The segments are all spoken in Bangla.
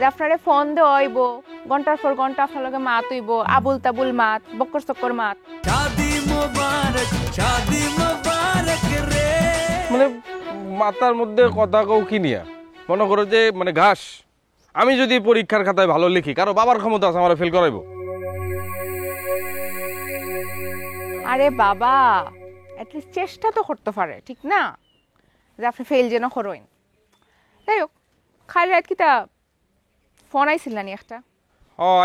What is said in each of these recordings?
যে আপনারে ফোন দেওয়া হইব ঘন্টার পর ঘন্টা আপনার লগে মাত হইব আবুল তাবুল মাত বক্কর চক্কর মাত মানে মাথার মধ্যে কথা কও কি নিয়া মনে করো যে মানে ঘাস আমি যদি পরীক্ষার খাতায় ভালো লিখি কারো বাবার ক্ষমতা আছে আমার ফেল করাইবো? আরে বাবা অ্যাটলিস্ট চেষ্টা তো করতে পারে ঠিক না যে আপনি ফেল যেন করেন। যাই হোক খালি রাত কিতা ফোন আইছিল না একটা?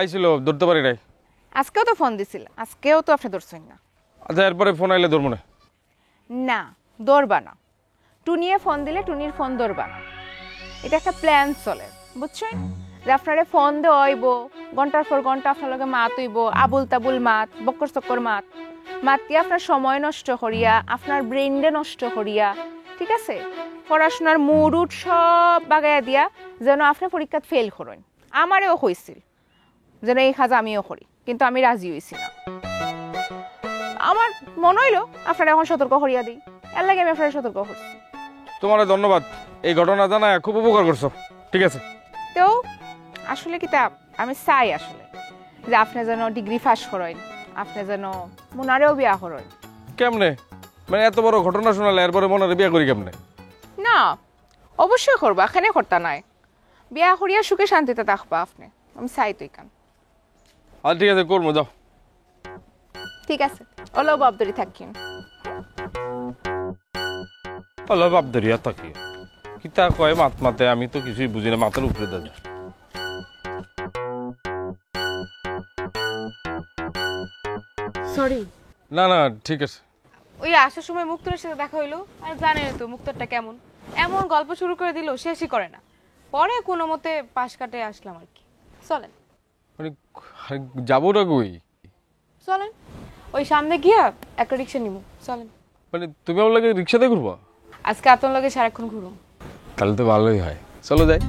আইছিল, ধরতে পারি নাই। আজকেও তো ফোন দিছিল, আজকেও তো আপনি ধরছেন না। আচ্ছা এরপরে ফোন আইলে ধরবো না? না ধরবা না, টুনিয়ে ফোন দিলে টুনির ফোন ধরবা না। এটা একটা প্ল্যান চলে বুঝছেন, যে আপনারে ফোন দেওয়া হইব ঘন্টার পর ঘন্টা আপনার লগে মাত হইব আবুল তাবুল মাত বক্কর চক্কর মাত মাতিয়ে আপনার সময় নষ্ট করিয়া আপনার ব্রেনডে নষ্ট করিয়া, ঠিক আছে, পড়াশোনার মুড উড সব বাগাইয়া দিয়া যেন আপনি পরীক্ষাত ফেল করেন। আমারও হয়েছিল যেন এই কাজ আমিও করি, কিন্তু আমি রাজি হয়েছি না। আমার মনে হইল আপনারা এখন সতর্ক করিয়া দিই, এর লাগে আমি আপনারা সতর্ক করছি। তোমার ধন্যবাদ, এই ঘটনা জানায় খুব উপকার করছো। ঠিক আছে, তো আসলে কি তা আমি চাই আসলে যে আপনি যেন ডিগ্রি পাস করেন, আপনি যেন মনারেও বিয়া করেন। কেমনে মানে এত বড় ঘটনা শোনালে এরপরে মনে বিয়া করি কেমনে? না অবশ্যই করবা, এখানে করতা নাই, বিয়া করিয়া সুখে শান্তিতে থাকবা আপনি, আমি চাই তুই কান। আচ্ছা ঠিক আছে, করবো, যাও। ঠিক আছে, ওলো বাবদরি থাকিন। হলো বাপ ধরিয়া থাকি কি তা কয় মাত মাতে, আমি তো কিছুই বুঝি না, মাথার উপরে দাদা। সরি। না না ঠিক আছে। ওই আসার সময় মুক্তরের সাথে দেখা হইলো, আর জানেন তো মুক্তরটা কেমন, এমন গল্প শুরু করে দিল শেষই করে না। পরে কোনো মতে পাশ কাটে আসলাম আর কি। চলেন মানে যাবো না কই? চলেন ওই সামনে গিয়া একটা রিক্সা নিব, চলেন। মানে তুমি আমার লাগে রিক্সাতে ঘুরবা? আজকে আপনার লগে সারাক্ষণ ঘুরুম। তাহলে তো ভালোই হয়, চলো যাই।